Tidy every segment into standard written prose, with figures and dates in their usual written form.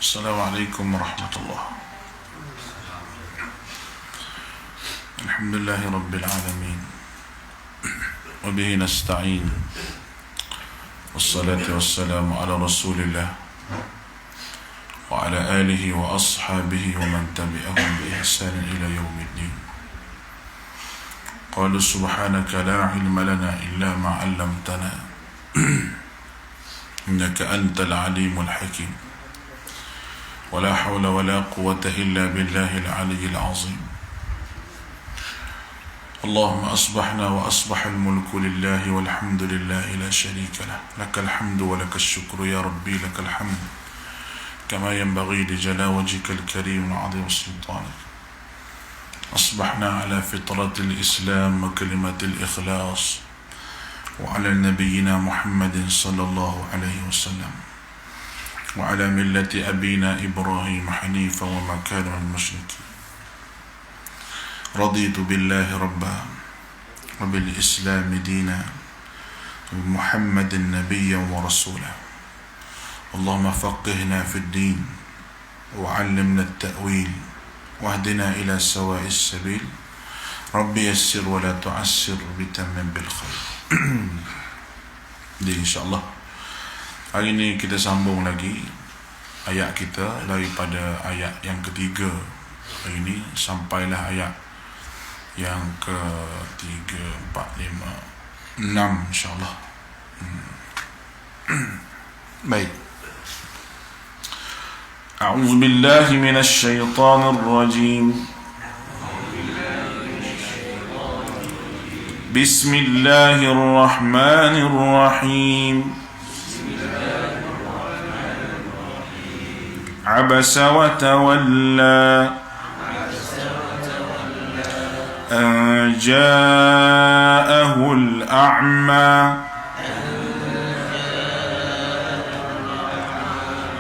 Assalamualaikum warahmatullahi. Alhamdulillahi rabbil alamin. Wa bihi nasta'in. Wassalatu wassalamu ala Rasulillah wa ala alihi wa ashabihi wa man tabi'ahum bi ihsan ila yaumiddin. Qala subhanaka la ilma lana illa ma 'allamtana. Innaka antal alimul hakim. ولا حول ولا قوة إلا بالله العلي العظيم. اللهم أصبحنا وأصبح الملك لله والحمد لله لا شريك له. لك الحمد ولك الشكر يا ربي لك الحمد كما ينبغي لجلال وجهك الكريم وعظيم سلطانك. أصبحنا على فطرة الإسلام وكلمة الإخلاص وعلى نبينا محمد صلى الله عليه وسلم وعلى ملة أبينا إبراهيم حنيفا وما كان من المشركين. رضيت بالله ربا وبالإسلام دينا وبمحمد نبيا ورسولا. اللهم فقهنا في الدين وعلمنا التأويل واهدنا إلى سواء السبيل. ربي يسر ولا تعسر بتمم بالخير. Jadi insyaAllah hari ini kita sambung lagi ayat kita daripada ayat yang ketiga hari ini sampailah ayat yang ke-3, 4, 5, 6 insyaAllah. Baik. A'udzu billahi minasy syaithanir rajim. Bismillahirrahmanirrahim. عبس وتولى أن جاءه الأعمى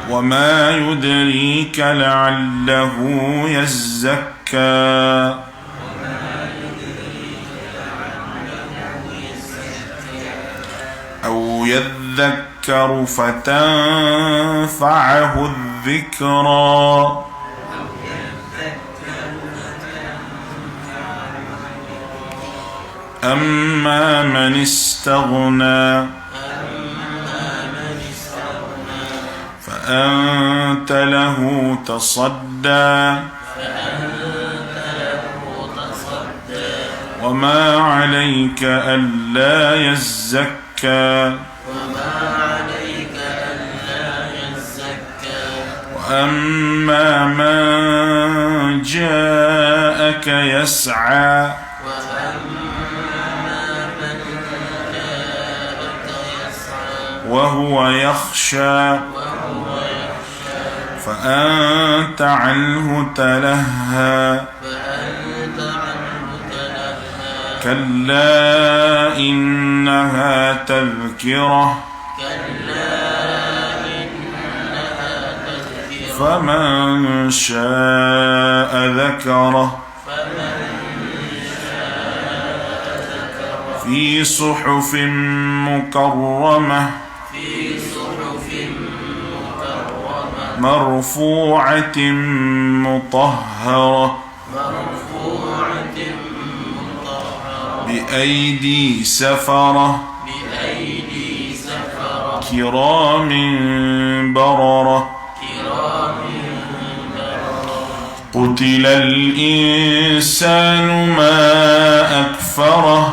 وما يدريك لعله يزكى أو يذكر فتنفعه الذكرى أما من استغنى فأنت له تصدى وما عليك ألا يزكى وأما من جاءك يسعى وهو يخشى فأنت عنه تلهى كلا إنها تذكرة فمن شاء ذكره في صحف مكرمة مرفوعة مطهرة بأيدي سفرة كرام بررة قتل الإنسان ما أكفره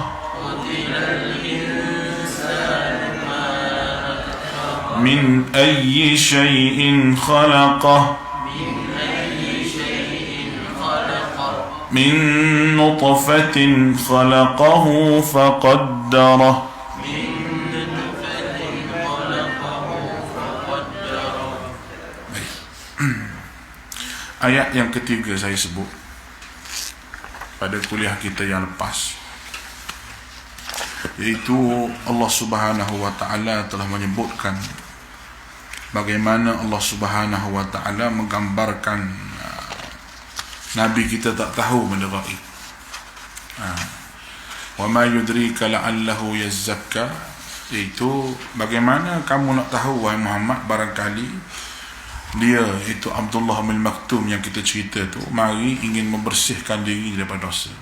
من أي شيء خلقه من نطفة خلقه فقدره Ayat yang ketiga saya sebut pada kuliah kita yang lepas, yaitu Allah Subhanahu wa ta'ala telah menyebutkan bagaimana Allah Subhanahu wa taala menggambarkan Nabi kita tak tahu benda gaib. Wa ma yudrika la'allahu yazakka, itu bagaimana kamu nak tahu wahai Muhammad, barangkali dia itu Abdullah bin Maktum yang kita cerita tu mari ingin membersihkan diri daripada dosa.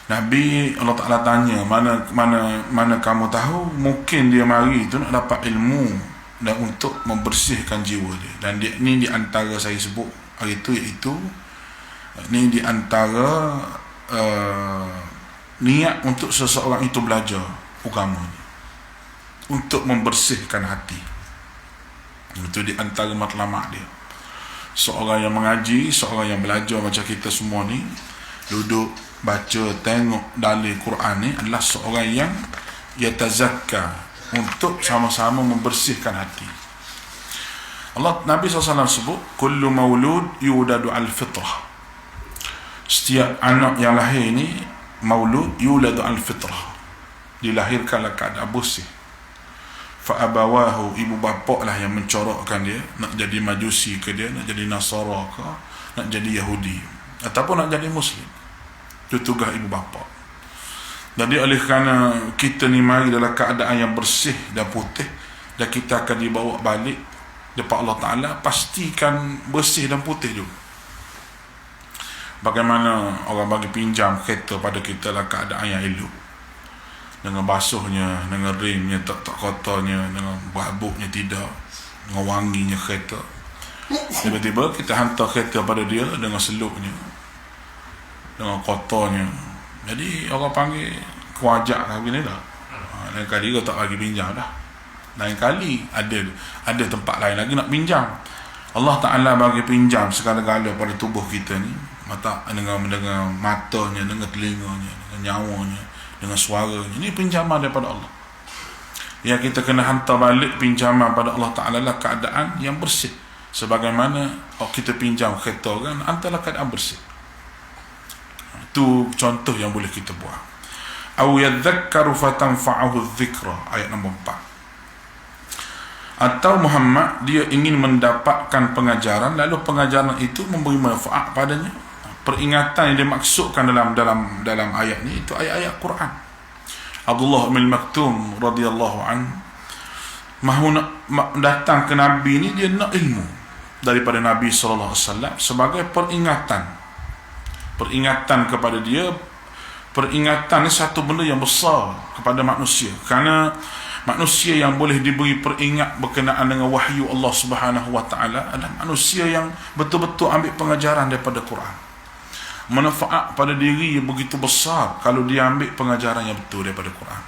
Nabi, Allah Ta'ala tanya, mana kamu tahu, mungkin dia mari itu nak dapat ilmu dan untuk membersihkan jiwa dia. Dan dia, ni di antara saya sebut hari itu, iaitu ni di antara niat untuk seseorang itu belajar agama ni, untuk membersihkan hati. Itu di antara matlamat dia. Seorang yang mengaji, seorang yang belajar macam kita semua ni, duduk baca, tengok dalil Quran ni, adalah seorang yang yatazakka, untuk sama-sama membersihkan hati. Nabi SAW sebut, kullu maulud yuladu al-fitrah. Setiap anak yang lahir ni, maulud yuladu al-fitrah, dilahirkanlah keadaan bersih. Fa'abawahu, ibu bapa lah yang mencorokkan dia, nak jadi majusi ke dia, nak jadi Nasara ke, nak jadi Yahudi, ataupun nak jadi Muslim. Itu tugas ibu bapa. Jadi oleh kerana kita ni mari dalam keadaan yang bersih dan putih, dan kita akan dibawa balik depan Allah Ta'ala, pastikan bersih dan putih juga. Bagaimana orang bagi pinjam kereta pada kita dalam keadaan yang elok, dengan basuhnya, dengan rimnya tak kotornya, dengan babuknya tidak, dengan wanginya kereta. Tiba-tiba kita hantar kereta pada dia dengan seluknya, dengan kotornya. Jadi orang panggil kuajak lah begini dah. Lain kali kau tak bagi pinjam dah. Lain kali ada tempat lain lagi nak pinjam. Allah Ta'ala bagi pinjam segala-gala pada tubuh kita ni, dengan matanya, dengan telinganya, dengan nyawanya, dengan suaranya. Ini pinjaman daripada Allah. Yang kita kena hantar balik pinjaman pada Allah Ta'ala lah keadaan yang bersih. Sebagaimana kita pinjam kereta kan, hantarlah keadaan bersih. Itu contoh yang boleh kita buat. Aw yadhakkaru fatanfa'ahu dzikra, ayat nombor 4. Atau Muhammad dia ingin mendapatkan pengajaran, lalu pengajaran itu memberi manfaat padanya. Peringatan yang dimaksudkan dalam ayat ni itu ayat-ayat Quran. Abdullah bin Maktum radhiyallahu an mahu datang ke Nabi ni, dia nak ilmu daripada Nabi sallallahu alaihi wasallam sebagai peringatan kepada dia. Peringatan ni satu benda yang besar kepada manusia, kerana manusia yang boleh diberi peringat berkenaan dengan wahyu Allah Subhanahu wa taala adalah manusia yang betul-betul ambil pengajaran daripada Quran. Manfaat pada diri yang begitu besar kalau dia ambil pengajaran yang betul daripada Quran.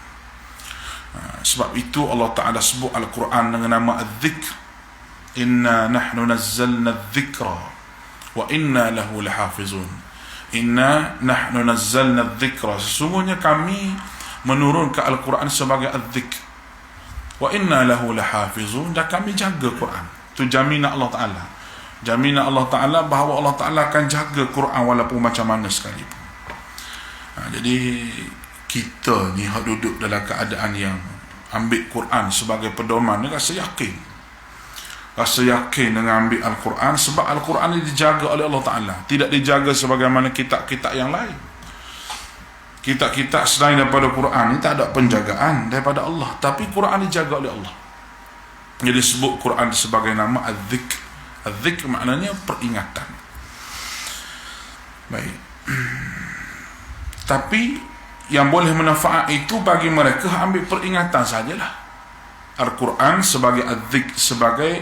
Sebab itu Allah Ta'ala sebut Al-Quran dengan nama Adz-Dzikr. Inna nahnu nazzalna adz-dzikra wa inna lahu lahafizun. Inna nahnu nazzalna adz-dzikra, sesungguhnya kami menurunkan Al-Quran sebagai Adz-Dzikr, wa inna lahu lahafizun, dan kami jaga Quran. Itu jaminan Allah Ta'ala. Jaminan Allah Ta'ala bahawa Allah Ta'ala akan jaga Quran walaupun macam mana sekalipun. Jadi kita ni yang duduk dalam keadaan yang ambil Quran sebagai pedoman, dia rasa yakin dengan ambil Al-Quran, sebab Al-Quran ni dijaga oleh Allah Ta'ala, tidak dijaga sebagaimana kitab-kitab yang lain. Kitab-kitab selain daripada Quran ni tak ada penjagaan daripada Allah, tapi Quran dijaga oleh Allah. Jadi sebut Quran sebagai nama Adz-Dzikr. Adz-Dzikr maknanya peringatan. Baik. Tapi yang boleh manfaat itu bagi mereka ambil peringatan sajalah. Al-Quran sebagai Adz-Dzikr, sebagai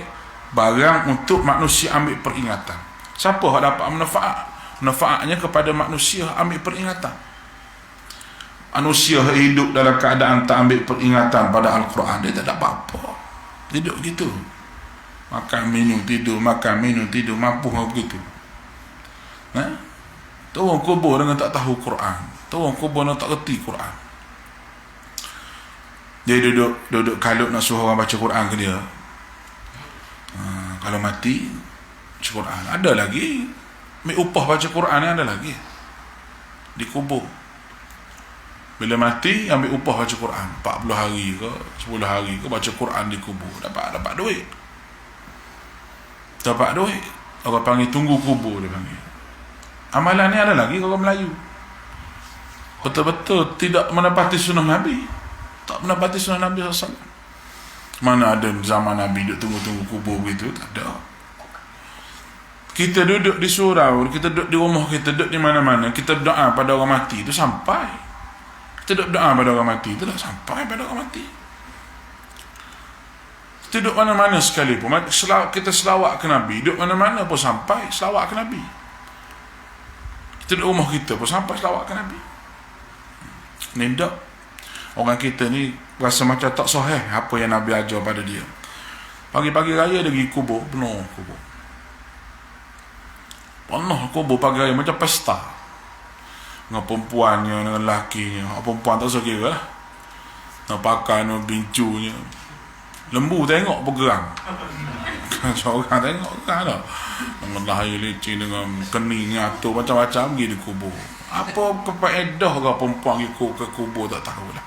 barang untuk manusia ambil peringatan. Siapa yang dapat manfaat? Manfaatnya kepada manusia ambil peringatan. Manusia hidup dalam keadaan tak ambil peringatan pada Al-Quran, dia tak dapat apa. Hidup gitu. Makan, minum, tidur, makan, minum, tidur, mampu begitu. Turun kubur dengan tak tahu Quran. Turun kubur dengan tak reti Quran. Dia duduk kalut nak suruh orang baca Quran ke dia. Kalau mati baca Quran. Ada lagi ambil upah baca Quran ni, ada lagi dikubur. Bila mati ambil upah baca Quran 40 hari ke 10 hari ke baca Quran di kubur, dapat duit. Orang panggil tunggu kubur, dia panggil. Amalan ni ada lagi orang Melayu betul-betul tidak menepati sunnah Nabi, tak menepati sunnah Nabi SAW. Mana ada zaman Nabi duduk tunggu-tunggu kubur begitu? Tak ada. Kita duduk di surau, kita duduk di rumah kita, duduk di mana-mana, kita berdoa pada orang mati itu sampai. Kita duduk doa pada orang mati itu dah sampai pada orang mati. Kita duduk mana-mana sekalipun, kita selawat ke Nabi, duduk mana-mana pun sampai selawat ke Nabi. Kita duduk rumah kita pun sampai selawat ke Nabi. Ni tak. Orang kita ni rasa macam tak sahih apa yang Nabi ajar pada dia. Pagi-pagi raya dia pergi kubur, penuh kubur. Penuh kubur pagi raya macam pesta. Dengan perempuannya, dengan lakinya. Perempuan tak usah kira lah. Nak pakai, nak bincunya. Lembu tengok bergerang. Seorang tengok kan tak. Dengan lahir licin, dengan kening, atur, macam-macam pergi di kubur. Apa kefaedah ke perempuan ke kubur tak tahulah.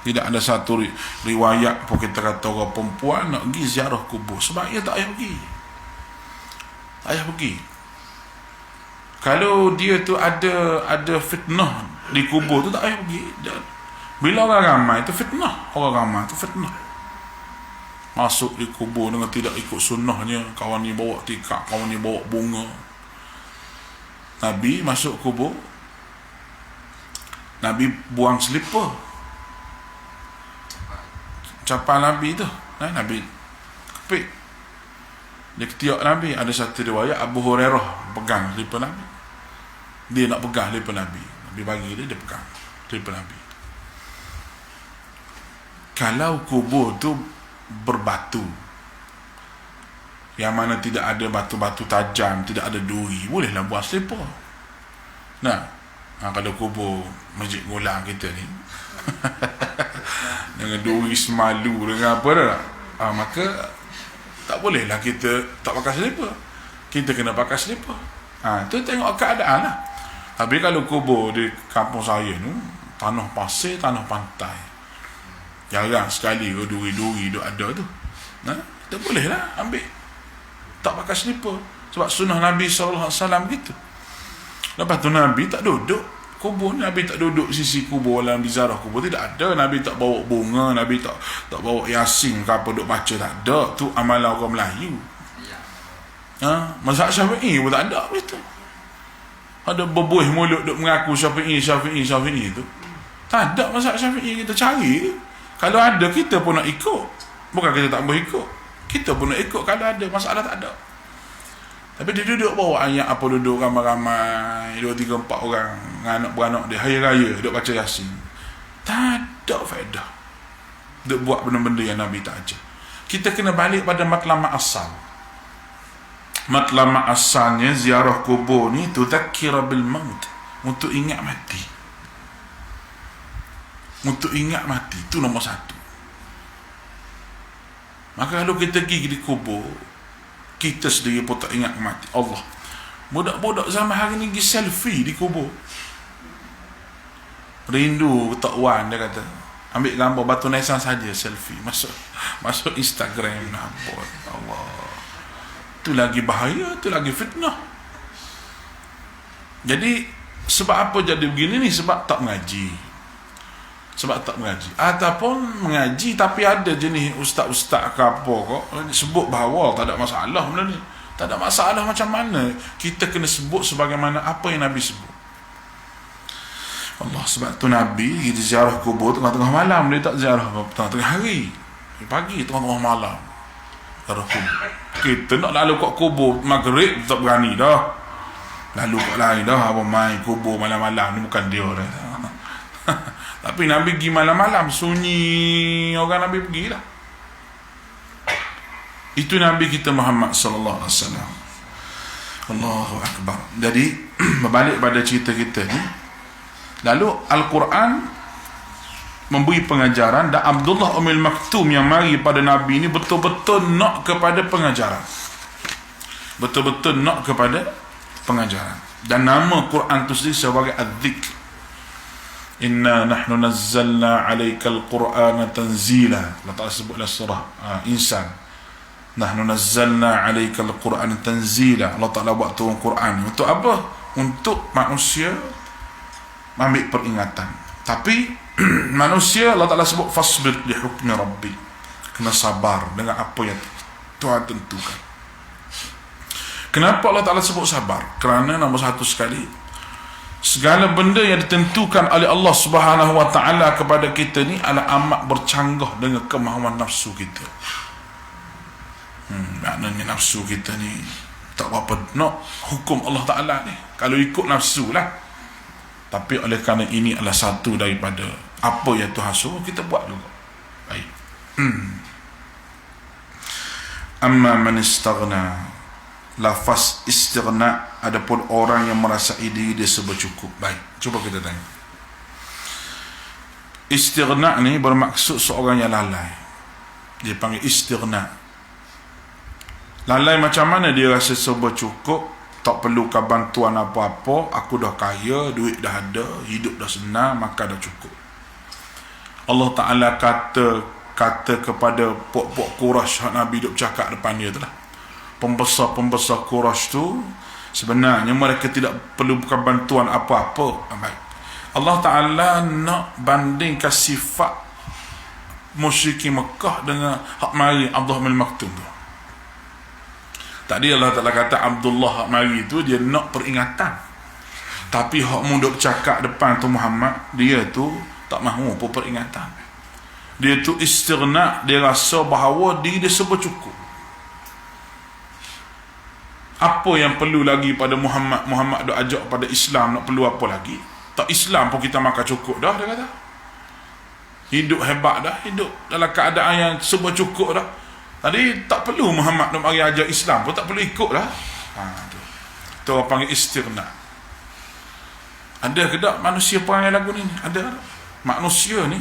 Tidak ada satu riwayat pun kita kata orang perempuan nak pergi ziarah kubur. Sebab ia tak payah pergi. Tak payah pergi. Kalau dia tu ada fitnah di kubur tu tak payah pergi. Bila orang ramai tu fitnah. Orang ramai tu fitnah. Masuk di kubur dengan tidak ikut sunnahnya. Kawan ni bawa tikar, kawan ni bawa bunga. Nabi masuk kubur, Nabi buang selipar. Capal Nabi tu, Nabi kepit. Dia ketiak Nabi. Ada satu riwayat Abu Hurairah pegang selipar Nabi. Dia nak pegang selipar Nabi. Nabi bagi dia pegang selipar Nabi. Kalau kubur tu berbatu, yang mana tidak ada batu-batu tajam, tidak ada duri, bolehlah buang selipar. Kalau kubur Masjid Gulang kita ni dengan duri semalu, dengan apa dah, maka tak bolehlah kita tak pakai selipar. Kita kena pakai selipar. Tu tengok keadaan lah. Tapi kalau kubur di kampung saya tu, tanah pasir, tanah pantai, jarang sekali duri-duri duk ada tu. Kita bolehlah ambil tak pakai selipar. Sebab sunnah Nabi SAW gitu. Lepas tu Nabi tak duduk kubur, Nabi tak duduk sisi kubur dalam ziarah kubur, tidak ada. Nabi tak bawa bunga, Nabi tak bawa yasin ke apa duk baca, tak ada. Tu amalan orang Melayu. Mazhab Syafi'i pun tak ada begitu. Ada berbuih mulut duk mengaku Syafi'i tu. Tak ada mazhab Syafi'i. Kita cari. Kalau ada kita pun nak ikut. Bukan kita tak boleh ikut, kita pun nak ikut kalau ada, masalah tak ada. Tapi dia duduk bawa ayat apa, duduk ramai-ramai 2, 3, 4 orang dengan anak-beranak dia, hari raya duduk baca yasin. Tak ada faedah duduk buat benda-benda yang Nabi tak ajar. Kita kena balik pada matlamat asal. Matlamat asalnya ziarah kubur ni tudzakkira bil maut, untuk ingat mati. Untuk ingat mati, itu nombor satu. Maka kalau kita pergi di kubur, kita sendiri pun tak ingat mati. Allah, budak-budak zaman hari ni pergi selfie di kubur. Rindu Tok Wan, dia kata, ambil gambar batu nisan saja, selfie, masuk Instagram, nampak. Allah, tu lagi bahaya, tu lagi fitnah. Jadi sebab apa jadi begini ni? Sebab tak mengaji. Ataupun mengaji tapi ada jenis ustaz-ustaz ke apa kok sebut bahawa tak ada masalah benda ni. Tak ada masalah macam mana? Kita kena sebut sebagaimana apa yang Nabi sebut. Allah, sebab tu Nabi pergi ziarah kubur tengah-tengah malam. Dia tak ziarah tengah-tengah hari, pagi, tengah-tengah malam. Ziarah kubur. Kita nak lalu kat kubur maghrib tak berani dah. Lalu kat lain dah, apa main kubur malam-malam ni bukan dia dah. Tapi Nabi pergi malam-malam, sunyi orang Nabi pergi lah. Itu Nabi kita Muhammad sallallahu alaihi wasallam. Allahu akbar. Jadi berbalik pada cerita kita ni, lalu Al-Quran memberi pengajaran, dan Abdullah Ummul Maktum yang mari pada Nabi ni betul-betul nak kepada pengajaran. Betul-betul nak kepada pengajaran. Dan nama Quran tu sendiri sebagai Az-Zikr. Inna nahnu nazzalna 'alaikal qur'ana tanzila. Allah Ta'ala sebutlah surah Insan. Nahnu nazzalna 'alaikal qur'ana tanzila. Allah Ta'ala buat turun Quran untuk apa? Untuk manusia ambil peringatan. Tapi manusia Allah Ta'ala sebut fasbir li hukmi rabbi. Kena sabar dengan apa yang Tuhan tentukan. Kenapa Allah Ta'ala sebut sabar? Kerana nombor satu sekali, segala benda yang ditentukan oleh Allah Subhanahu Wa Ta'ala kepada kita ni adalah amat bercanggah dengan kemahuan nafsu kita. Maknanya nafsu kita ni tak apa nak hukum Allah Ta'ala ni. Kalau ikut nafsu lah. Tapi oleh kerana ini adalah satu daripada apa yang Tuhan suruh, kita buat juga. Baik. Amma man istaghna, lafaz istighna, adapun orang yang merasai diri dia serba cukup. Baik, cuba kita tengok. Istighna ni bermaksud seorang yang lalai. Dia panggil istighna. Lalai macam mana? Dia rasa serba cukup, tak perlukan bantuan apa-apa, aku dah kaya, duit dah ada, hidup dah senang, maka dah cukup. Allah Ta'ala kata kepada puak-puak Quraisy, Nabi duk cakap depan dia tu lah, pembesar-pembesar Quraisy tu, sebenarnya mereka tidak perlukan bantuan apa-apa. Allah Ta'ala nak bandingkan sifat musyrikin Mekah dengan hak mari Abdullah bin Maktum tu. Tadi Allah Ta'ala kata Abdullah hak mari tu dia nak peringatan, tapi hak munduk cakap depan tu Muhammad, dia tu tak mahu pun peringatan. Dia tu istighna, dia rasa bahawa diri dia serba cukup. Apa yang perlu lagi pada Muhammad? Muhammad duk ajak pada Islam, nak perlu apa lagi? Tak Islam pun kita makan cukup dah, dia kata. Hidup hebat dah, hidup dalam keadaan yang serba cukup dah. Tadi tak perlu Muhammad nak mari ajak Islam pun tak perlu ikut dah. Tu orang panggil istighna. Ada ke tak manusia perangai lagu ni? Ada. Manusia ni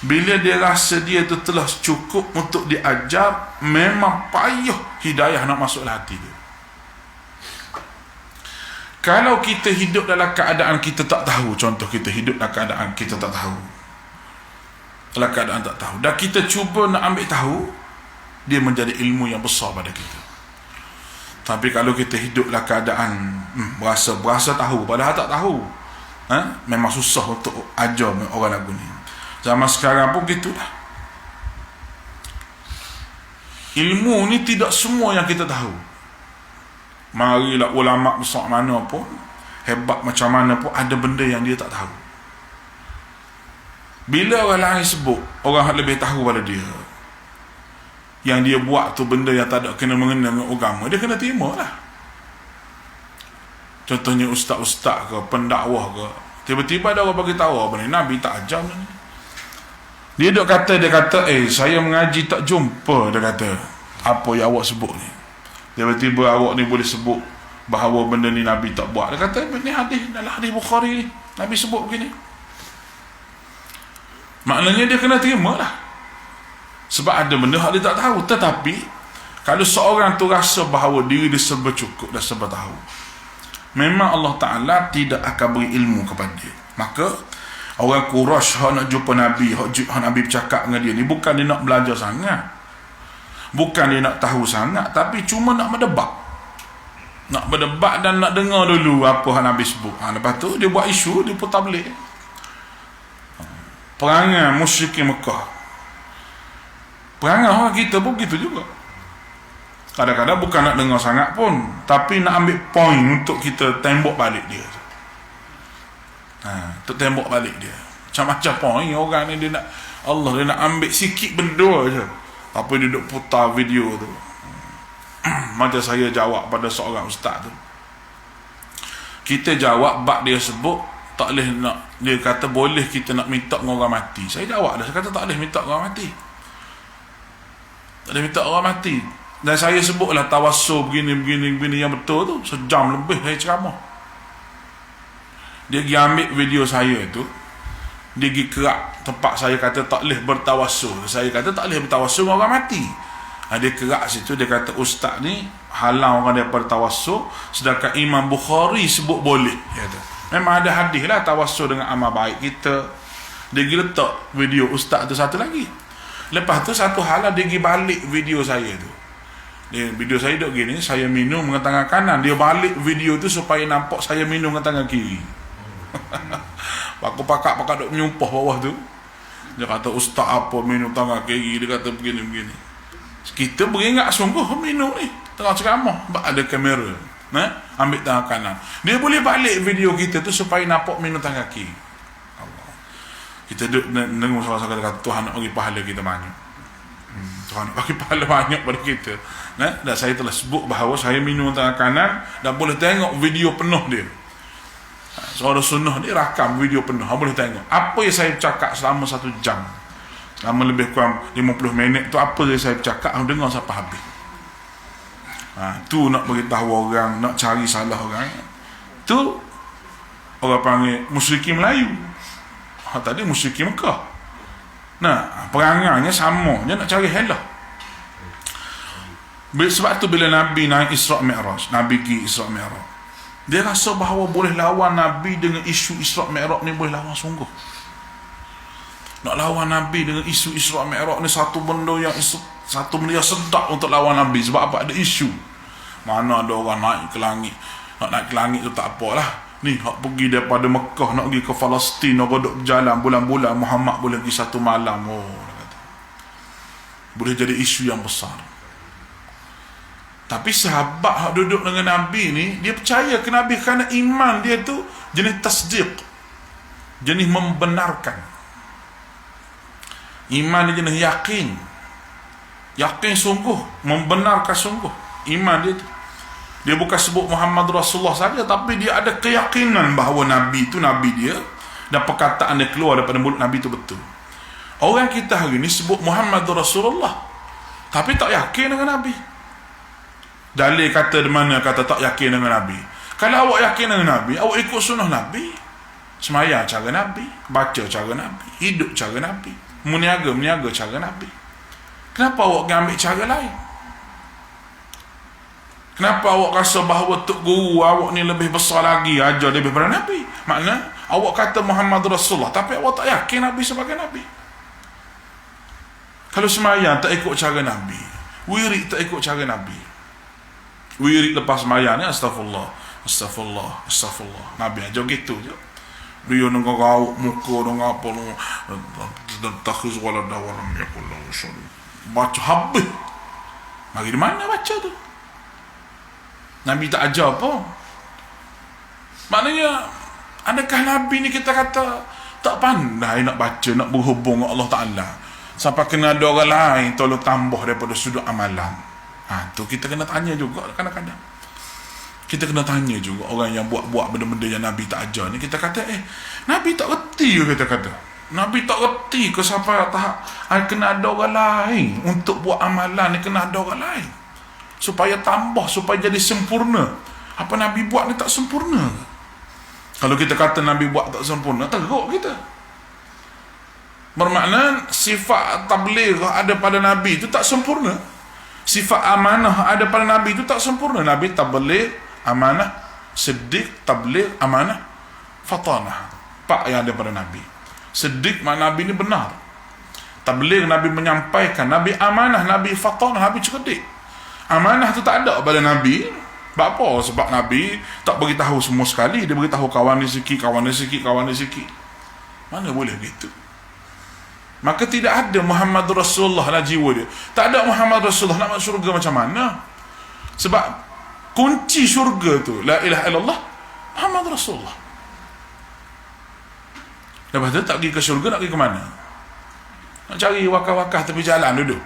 bila dia rasa dia tu telah cukup untuk diajar, memang payah hidayah nak masuk dalam hati dia. Kalau kita hidup dalam keadaan kita tak tahu, contoh kita hidup dalam keadaan kita tak tahu, dalam keadaan tak tahu, dan kita cuba nak ambil tahu, dia menjadi ilmu yang besar pada kita. Tapi kalau kita hidup dalam keadaan berasa tahu padahal tak tahu, memang susah untuk ajar orang lagu ni. Zaman sekarang pun gitulah. Ilmu ni tidak semua yang kita tahu. Marilah ulama besar mana pun, hebat macam mana pun, ada benda yang dia tak tahu. Bila orang lain sebut, orang lebih tahu pada dia, yang dia buat tu benda yang tak ada kena mengena dengan agama, dia kena terima lah. Contohnya ustaz-ustaz ke, pendakwah ke, tiba-tiba ada orang bagi tahu apa ni, Nabi tak ajar ni. Dia kata, saya mengaji tak jumpa, dia kata, apa yang awak sebut ni. Tiba-tiba awak ni boleh sebut bahawa benda ni Nabi tak buat. Dia kata, ni hadis, dalam hadis Bukhari ni, Nabi sebut begini. Maknanya dia kena terima lah. Sebab ada benda yang dia tak tahu. Tetapi kalau seorang tu rasa bahawa diri dia serba cukup dan serba tahu, memang Allah Ta'ala tidak akan beri ilmu kepada dia. Maka orang Quraisy yang nak jumpa Nabi, yang Nabi bercakap dengan dia ni, bukan dia nak belajar sangat, bukan dia nak tahu sangat, tapi cuma nak berdebat. Nak berdebat dan nak dengar dulu apa yang Nabi sebut. Lepas tu dia buat isu, dia pun tabligh. Perangai musyrikin Mekah, perangai orang kita pun begitu juga. Kadang-kadang bukan nak dengar sangat pun, tapi nak ambil poin untuk kita tembok balik dia. Untuk tembok balik dia. Macam-macam poin orang ni, dia nak Allah, dia nak ambil sikit benda je, apa dia duduk putar video tu. Macam saya jawab pada seorang ustaz tu, kita jawab bab dia sebut tak boleh nak, dia kata boleh kita nak minta dengan orang mati. Saya jawab dah, saya kata tak boleh minta dengan orang mati, tak boleh minta orang mati. Dan saya sebutlah tawassul begini yang betul tu, sejam lebih saya ceramah. Dia pergi ambil video saya tu, dia pergi kerak tempat saya kata tak boleh bertawassul. Saya kata tak boleh bertawassul dengan orang mati. Dia kerak situ, dia kata ustaz ni halang orang daripada tawassul, sedangkan Imam Bukhari sebut boleh. Dia kata Memang ada hadis lah tawassul dengan amal baik kita. Dia pergi letak video ustaz tu satu lagi. Lepas tu satu hal lah, dia pergi balik video saya tu. Video saya duk gini, saya minum dengan tangan kanan. Dia balik video tu supaya nampak saya minum dengan tangan kiri. Aku pakak duk menyumpah bawah tu. Dia kata, ustaz apa minum tangan kiri? Dia kata begini-begini. Kita beringat sungguh minum ni tengah ceramah, ada kamera, ambil tangan kanan. Dia boleh balik video kita tu supaya nampak minum tangan kiri. Allah. Kita duduk dengar salah-salah kata, Tuhan nak bagi pahala kita banyak. Tuhan nak bagi pahala banyak pada kita. Dan saya telah sebut bahawa saya minum tangan kanan dan boleh tengok video penuh dia. Seorang sunnah dia rakam video penuh, boleh tengok apa yang saya cakap selama 1 jam, selama lebih kurang 50 minit tu, apa yang saya cakap, dengar sampai habis. Tu nak beritahu orang, nak cari salah orang. Tu orang panggil musyrikin Melayu. Tadi musyrikin Mekah. Perangainya sama, dia nak cari helah. Sebab tu bila Nabi naik Isra' Mi'raj, Nabi pergi Isra' Mi'raj, dia rasa bahawa boleh lawan Nabi dengan isu Isra' Mi'raj ni, boleh lawan sungguh. Nak lawan Nabi dengan isu Isra' Mi'raj ni satu benda yang sedap untuk lawan Nabi. Sebab apa? Ada isu. Mana ada orang naik ke langit. Nak naik ke langit tu tak apalah. Ni hak pergi daripada Mekah nak pergi ke Palestin, nak duduk berjalan bulan-bulan, Muhammad boleh pergi 1 malam. Dia kata. Boleh jadi isu yang besar. Tapi sahabat hak duduk dengan Nabi ni, dia percaya ke Nabi kerana iman dia tu jenis tasdiq, jenis membenarkan. Iman dia jenis yakin sungguh, membenarkan sungguh. Iman dia tu, dia bukan sebut Muhammad Rasulullah saja, tapi dia ada keyakinan bahawa Nabi tu Nabi dia, dan perkataan dia keluar daripada mulut Nabi tu betul. Orang kita hari ni sebut Muhammad Rasulullah tapi tak yakin dengan Nabi. Dalil kata di mana kata tak yakin dengan Nabi? Kalau awak yakin dengan Nabi, awak ikut sunnah Nabi. Semaya cara Nabi, baca cara Nabi, hidup cara Nabi, meniaga cara Nabi. Kenapa awak ambil cara lain? Kenapa awak rasa bahawa tok guru awak ni lebih besar lagi, ajar lebih daripada Nabi? Makna awak kata Muhammad Rasulullah tapi awak tak yakin Nabi sebagai Nabi. Kalau semaya tak ikut cara Nabi, wirid tak ikut cara Nabi, wirid lepas sembahyang ni astagfirullah. Nabi aja gitu je. Dia nengok raut muka dengan apa lu takhuz wala dawalam yaqul lahu. Baca habis. Mari di mana baca tu? Nabi tak ajar apa? Maknanya adakah Nabi ni kita kata tak pandai nak baca, nak berhubung dengan Allah Ta'ala, sampai kena ada orang lain tolong tambah daripada sudut amalan? Tu kita kena tanya juga kadang-kadang. Kita kena tanya juga orang yang buat-buat benda-benda yang Nabi tak ajar ni. Kita kata Nabi tak reti ke? Kita kata Nabi tak reti ke sampai tahap kena ada orang lain untuk buat amalan ni, kena ada orang lain supaya tambah, supaya jadi sempurna. Apa Nabi buat ni tak sempurna? Kalau kita kata Nabi buat tak sempurna, teruk kita. Bermakna sifat tabligh ada pada Nabi itu tak sempurna. Sifat amanah ada pada Nabi itu tak sempurna. Nabi tabligh, amanah, siddiq, tabligh, amanah, fatanah. Pak yang ada pada Nabi. Siddiq makna Nabi ni benar. Tabligh Nabi menyampaikan, Nabi amanah, Nabi fatanah, Nabi cerdik. Amanah tu tak ada pada Nabi. Sebab apa? Sebab Nabi tak beritahu semua sekali. Dia beritahu kawan dia sikit. Mana boleh gitu? Maka tidak ada Muhammad Rasulullah lah jiwa dia. Tak ada Muhammad Rasulullah nak masuk syurga macam mana? Sebab kunci syurga tu la ilaha illallah Muhammad Rasulullah. Lepas tu tak pergi ke syurga, nak pergi ke mana? Nak cari wakah-wakah tepi jalan duduk.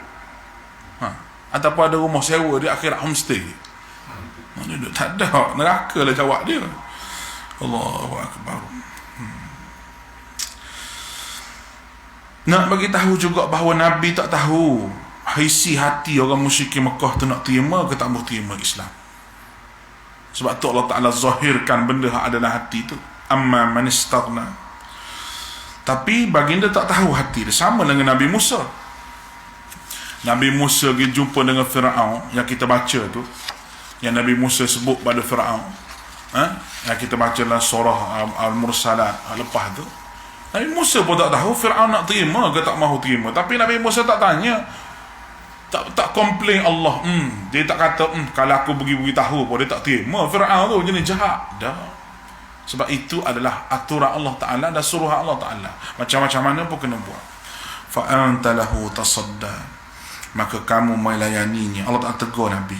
Ataupun ada rumah sewa di akhirat, homestay. Duduk tak ada, neraka lah jawab dia. Allahu Akbar. Nak bagi tahu juga bahawa Nabi tak tahu isi hati orang musyrikin Mekah tu nak terima ke tak mau terima Islam. Sebab tu Allah Ta'ala zahirkan benda yang ada dalam hati tu. Amma man istaghna. Tapi baginda tak tahu hati dia. Sama dengan Nabi Musa. Nabi Musa pergi jumpa dengan Fir'aun yang kita baca tu, yang Nabi Musa sebut pada Fir'aun, Yang kita baca dalam surah Al-Mursalat lepas tu, Nabi Musa pun tak tahu Fir'aun nak terima ke tak mahu terima. Tapi Nabi Musa tak tanya, tak komplain Allah. Dia tak kata kalau aku beritahu pun dia tak terima. Fir'aun tu jenis jahat dah. Sebab itu adalah aturan Allah Ta'ala dan suruhan Allah Ta'ala. Macam-macam mana pun kena buat. Fa'anta lahu tasadda, maka kamu melayaninya. Allah Ta'ala tegur Nabi,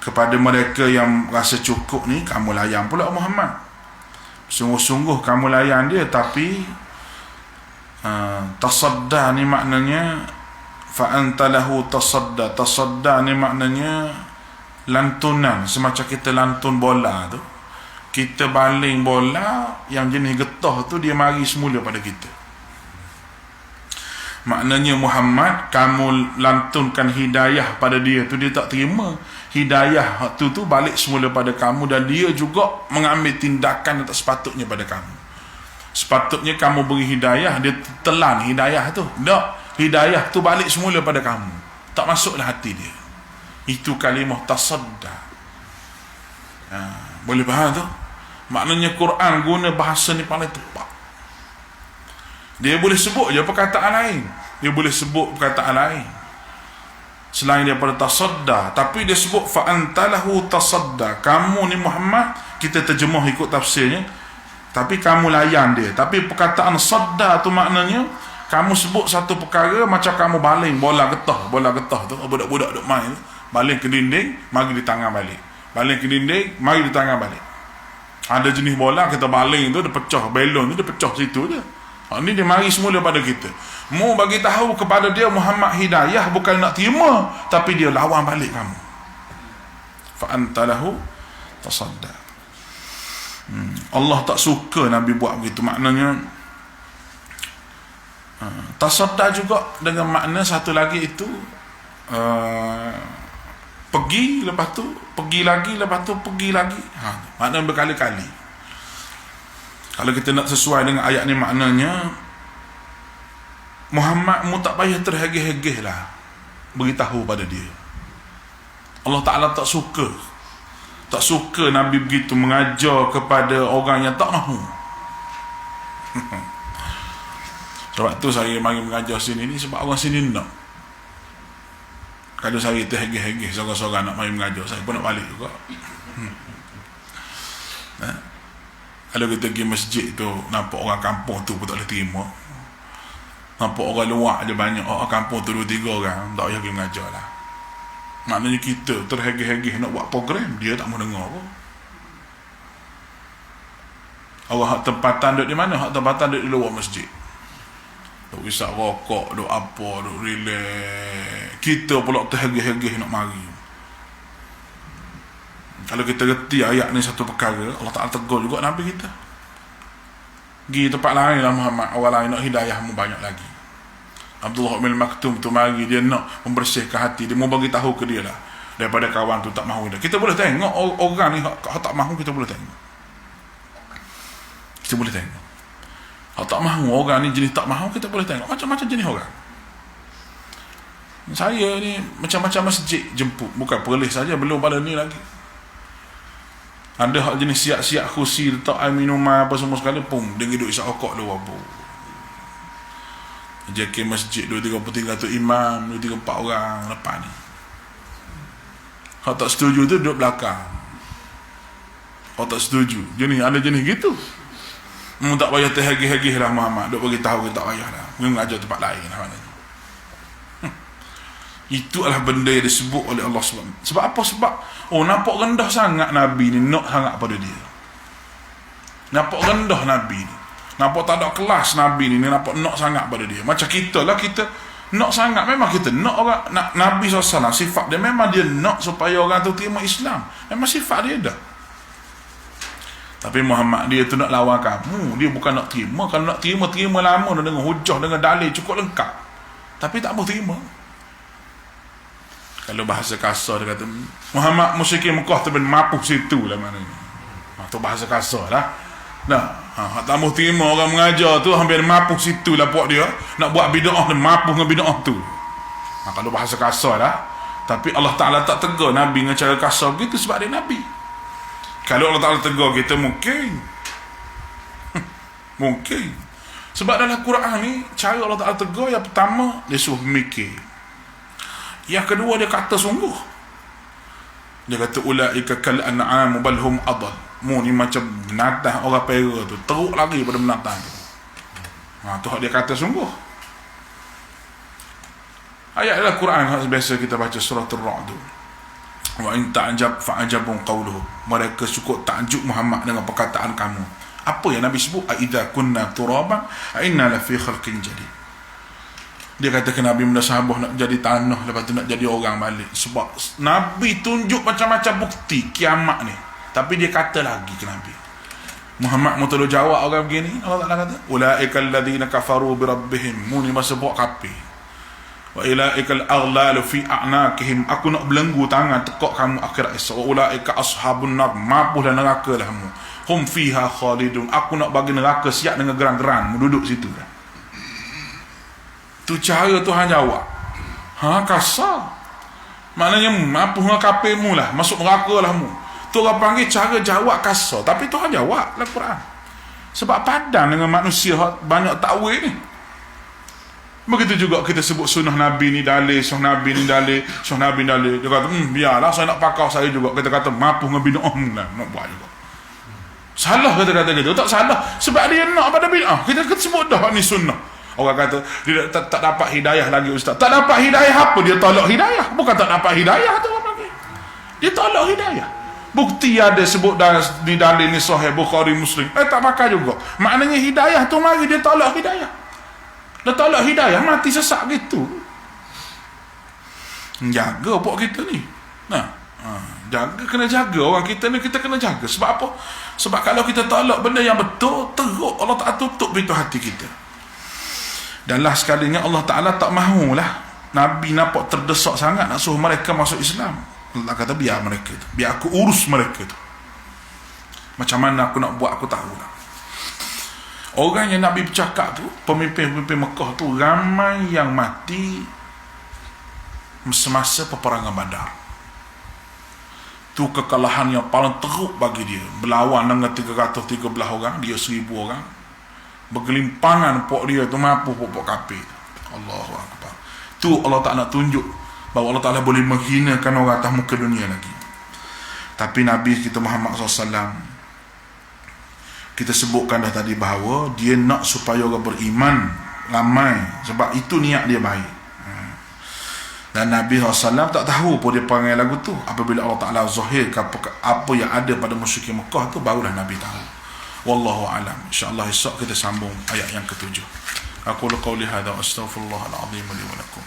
kepada mereka yang rasa cukup ni kamu layan pula Muhammad. Sungguh-sungguh kamu layan dia. Tapi tasadda ni maknanya fa'anta lahu tasadda. Tasadda ni maknanya lantunan. Semacam kita lantun bola tu, kita baling bola yang jenis getah tu, dia mari semula pada kita. Maknanya Muhammad, kamu lantunkan hidayah pada dia tu, dia tak terima. Hidayah tu balik semula pada kamu, dan dia juga mengambil tindakan yang tak sepatutnya pada kamu. Sepatutnya kamu beri hidayah, dia telan hidayah tu. Tak, hidayah tu balik semula pada kamu, tak masuklah hati dia. Itu kalimah tasadda. Boleh faham tu? Maknanya Quran guna bahasa ni paling tepat. Dia boleh sebut je perkataan lain, dia boleh sebut perkataan lain selain daripada tasadda, tapi dia sebut fa'anta lahu tasadda. Kamu ni Muhammad, kita terjemah ikut tafsirnya, tapi kamu layan dia. Tapi perkataan sadda tu maknanya kamu sebut satu perkara macam kamu baling bola getah tu, budak-budak duk main, baling ke dinding, mari di tangan balik, baling ke dinding, mari di tangan balik. Ada jenis bola kita baling tu, dia pecah, belon tu dia pecah situ je. Ini dia mari semula pada kita. Mu bagi tahu kepada dia Muhammad hidayah bukan nak terima, tapi dia lawan balik kamu. Fa anta lahu tasadda. Allah tak suka Nabi buat begitu. Maknanya tasadda juga dengan makna satu lagi itu, pergi, lepas tu pergi lagi, lepas tu pergi lagi. Maknanya berkali-kali. Kalau kita nak sesuai dengan ayat ni, maknanya Muhammad mu tak payah terhegeh-hegeh lah beritahu pada dia. Allah Ta'ala tak suka Nabi begitu mengajar kepada orang yang tak mahu. Sebab tu saya mari mengajar sini ni, sebab orang sini nak. Kalau saya terhegeh-hegeh seorang-seorang nak mari mengajar, saya pun nak balik juga. Kalau kita pergi masjid tu, nampak orang kampung tu pun tak boleh terima. Nampak orang luar je banyak, orang kampung tu 2-3 orang, tak payah pergi mengajar lah. Maknanya kita terhegeh-hegeh nak buat program, dia tak mahu dengar pun. Orang hak tempatan duduk di mana? Hak tempatan duduk di luar masjid, duk isap rokok, duk apa, duk relax. Kita pula terhegeh-hegeh nak mari. Kalau kita reti ayat ni satu perkara, Allah Ta'ala tegur juga Nabi kita. Pergi tempat lain lah Muhammad, orang lain nak hidayahmu banyak lagi. Abdullah bin Maktum tu mari, dia nak membersihkan hati, dia mau bagi tahu ke dia lah, daripada kawan tu tak mahu dia. Kita boleh tengok orang ni hak tak mahu, kita boleh tengok. Kita boleh tengok. Hak tak mahu, orang ni jenis tak mahu, kita boleh tengok. Macam-macam jenis orang. Saya ni macam-macam masjid jemput, bukan Perlis saja, belum pada ni lagi. Ada hak jenis siap-siap kursi, letak air minuman apa semua sekali, pum, dia duduk isap rokok lu apa. JK masjid 2-3 tu imam, 2-3-4 orang lepas ni. Hak tak setuju tu duduk belakang. Hak tak setuju, ada jenis gitu. Tak payah terhegih-hegih lah Muhammad, duk bagi tahu kita tak payah lah, mungkin mengajar tempat lain lah maknanya. Itu adalah benda yang disebut oleh Allah SWT. Sebab apa? Sebab nampak rendah sangat Nabi ni, nak sangat pada dia. Nampak rendah Nabi ni, nampak tak ada kelas Nabi ni, nampak nak sangat pada dia. Macam kita lah, kita nak sangat. Memang kita nak orang, nak Nabi SAW, sifat dia memang dia nak supaya orang tu terima Islam. Memang sifat dia dah. Tapi Muhammad dia tu nak lawan kamu, dia bukan nak terima. Kalau nak terima, terima lama dengan hujah, dengan dalil cukup lengkap. Tapi tak mau terima. Kalau bahasa kasar dia kata Muhammad musyrikin Mekah tu mapuh situ lah maknanya. Tu bahasa kasar lah. Tak mahu terima orang mengajar tu, hampir mapuh situ lah buat dia. Nak buat bid'ah, dia mapuh dengan bid'ah tu. Kalau bahasa kasar lah. Tapi Allah Ta'ala tak tegur Nabi dengan cara kasar begitu sebab dia Nabi. Kalau Allah Ta'ala tegur kita, mungkin mungkin. Sebab dalam Quran ni, cara Allah Ta'ala tegur, yang pertama, dia suruh mikir. Yang kedua, dia kata sungguh. Dia kata, ulaika kal an'am bal hum adall. Mu ni macam binatang orang pera tu, teruk lagi pada binatang tu. Tu dia kata sungguh. Ayat dalam Quran biasa kita baca surah Ar-Ra'd tu. Wa in ta'jab fa'ajabun qawluhu. Mereka cukup takjub Muhammad dengan perkataan kamu. Apa yang Nabi sebut? Aidza kunna turaban inna la fi khalqin jadid. Dia kata ke Nabi benda sahabah nak jadi tanah, lepas tu nak jadi orang balik. Sebab Nabi tunjuk macam-macam bukti kiamat ni, tapi dia kata lagi ke Nabi. Muhammad mau tolong jawab orang begini. Allah Ta'ala kata, ulaikal ladzina kafaru bi rabbihim. Mu ni masa buat kafir. Wa ilaikal aghlalu fi a'naqihim. Aku nak belenggu tangan tekak kamu akhirat esok. Wa ulaika ashabun nar. Mampus dalam neraka lah mu. Hum fiha khalidun. Aku nak bagi neraka siap dengan gerang-gerang mu duduk situ dah. Tu cara Tuhan jawab. Kasar. Maknanya mampus dengan kafir mu lah, masuk neraka lah mu. Tu orang panggil cara jawab kasar, tapi Tuhan jawab dalam Quran. Sebab padan dengan manusia banyak takwil ni. Begitu juga kita sebut sunnah Nabi ni dalil, sunnah Nabi ni dalil, sunnah Nabi ni dalil. Dia kata, biarlah saya nak pakar saya juga. Kita kata, mampu dengan bid'ah lah. Nak buat juga. Salah kata-kata gitu. Tak salah. Sebab dia nak pada bid'ah. Kita sebut dah ni sunnah. Orang kata, dia tak dapat hidayah lagi ustaz. Tak dapat hidayah apa? Dia tolak hidayah. Bukan tak dapat hidayah tu orang panggil. Dia tolak hidayah. Bukti ada sebut di dalil ni Sahih Bukhari Muslim. Tak pakai juga. Maknanya hidayah tu mari dia tolak hidayah. Dia tolak hidayah, mati sesak gitu. Jaga pok kita ni. Jaga, kena jaga orang kita ni, kita kena jaga. Sebab apa? Sebab kalau kita tolak benda yang betul, teruk Allah Ta'ala tutup pintu hati kita. Dan lah sekalinya Allah Ta'ala tak mahulah Nabi nampak terdesak sangat nak suruh mereka masuk Islam. Allah kata biar mereka tu, biar aku urus mereka tu. Macam mana aku nak buat, aku tahu lah. Orang yang Nabi bercakap tu, pemimpin-pemimpin Mekah tu, ramai yang mati semasa peperangan Badar. Tu kekalahan yang paling teruk bagi dia. Berlawan dengan 313 orang, dia 1000 orang. Bergelimpangan pok dia tu mampu pok kafir. Allahu Akbar. Tu Allah Ta'ala tunjuk bahawa Allah Ta'ala boleh menghinakan orang atas muka dunia lagi. Tapi Nabi kita Muhammad SAW, kita sebutkan dah tadi bahawa dia nak supaya orang beriman ramai. Sebab itu niat dia baik. Dan Nabi SAW tak tahu pun dia panggil lagu tu. Apabila Allah Ta'ala zahirkan apa yang ada pada musyrikin Mekah tu, barulah Nabi tahu. Wallahu a'lam. InsyaAllah esok kita sambung ayat yang ke-7. Aku qawli hadha wa astaghfirullah al-azim li wa lakum.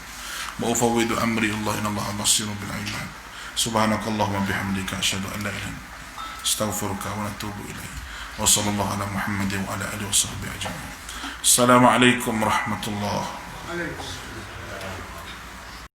Wa ufawwidu amri Allah inna Allah basirun bil ibad. Subhanakallahumma bihamdika asyhadu an la ilaha illa anta astaghfiruka wa atubu ilaik. Wa sallallahu ala Muhammadin wa ala alihi wa sahbihi ajma'in. Assalamualaikum warahmatullahi wabarakatuh.